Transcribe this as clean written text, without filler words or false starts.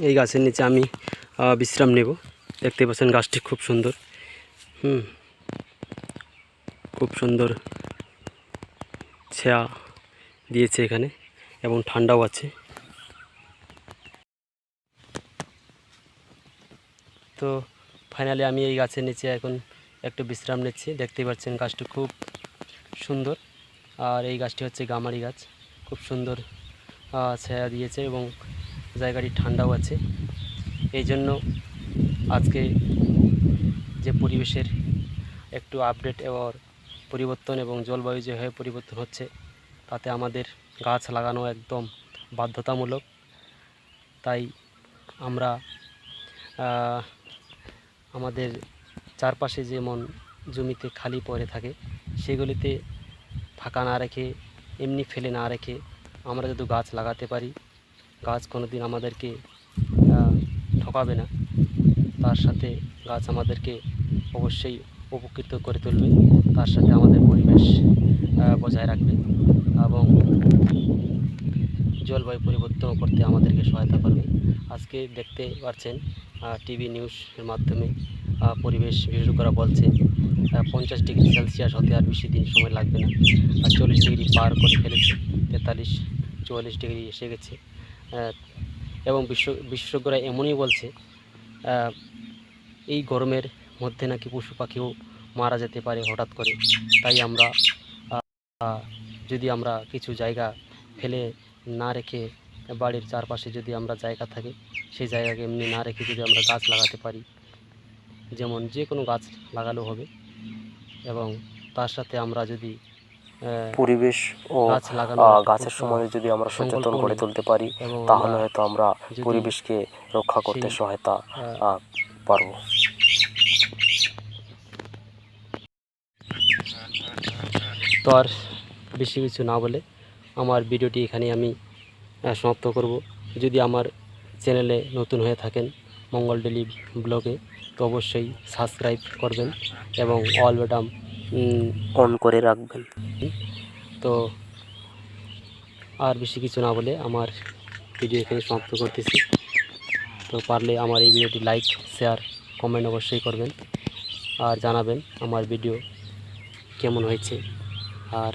এই গাছের নিচে আমি বিশ্রাম নেব। দেখতে পাচ্ছেন গাছটি খুব সুন্দর, খুব সুন্দর ছায়া দিয়েছে এখানে এবং ঠান্ডাও আছে। তো ফাইনালি আমি এই গাছের নিচে এখন একটু বিশ্রাম নিচ্ছি। দেখতে পাচ্ছেন গাছটি খুব সুন্দর, আর এই গাছটি হচ্ছে গামারি গাছ। খুব সুন্দর ছায়া দিয়েছে এবং জায়গাটি ঠান্ডাও আছে। এই জন্য আজকে যে পরিবেশের একটু আপডেট এবং পরিবর্তন এবং জলবায়ু যেভাবে পরিবর্তন হচ্ছে, তাতে আমাদের গাছ লাগানো একদম বাধ্যতামূলক। তাই আমরা আমাদের চারপাশে যেমন জমিতে খালি পড়ে থাকে, সেগুলিতে ফাঁকা না রেখে, এমনি ফেলে না রেখে আমরা যদি গাছ লাগাতে পারি, গাছ কোনো দিন আমাদেরকে ঠকাবে না। তার সাথে গাছ আমাদেরকে অবশ্যই উপকৃত করে তুলবে, তার সাথে আমাদের পরিবেশ বজায় রাখবে এবং জলবায়ু পরিবর্তন করতে আমাদেরকে সহায়তা করবে। আজকে দেখতে পাচ্ছেন টিভি নিউজের মাধ্যমে পরিবেশ বিশেষজ্ঞরা বলছে 50 ডিগ্রি সেলসিয়াস হতে আর বেশি দিন সময় লাগবে না, আর 40 ডিগ্রি পার করে ফেলেছে, 43-44 ডিগ্রি এসে গেছে। এবং বিশেষজ্ঞরা এমনই বলছে এই গরমের মধ্যে নাকি পশু পাখিও মারা যেতে পারে হঠাৎ করে। তাই আমরা যদি আমরা কিছু জায়গা ফেলে না রেখে, বাড়ির চারপাশে যদি আমরা জায়গা থাকে, সেই জায়গাকে এমনি না রেখে যদি আমরা গাছ লাগাতে পারি, যেমন যে কোনো গাছ লাগালেও হবে, এবং তার সাথে আমরা যদি পরিবেশ ও গাছের সময় যদি আমরা সচেতন করে তুলতে পারি, তাহলে হয়তো আমরা পরিবেশকে রক্ষা করতে সহায়তা পারব। তো আর বেশি কিছু না বলে আমার ভিডিওটি এখানে আমি সমাপ্ত করব। যদি আমার চ্যানেলে নতুন হয়ে থাকেন মঙ্গল ডেইলি ব্লগে, তো অবশ্যই সাবস্ক্রাইব করবেন এবং অল বাটন অন করে রাখবেন। তো আর বেশি কিছু না বলে আমার ভিডিও এখানে সমাপ্ত করতেছি। তো পারলে আমার এই ভিডিওটি লাইক, শেয়ার, কমেন্ট অবশ্যই করবেন, আর জানাবেন আমার ভিডিও কেমন হয়েছে। আর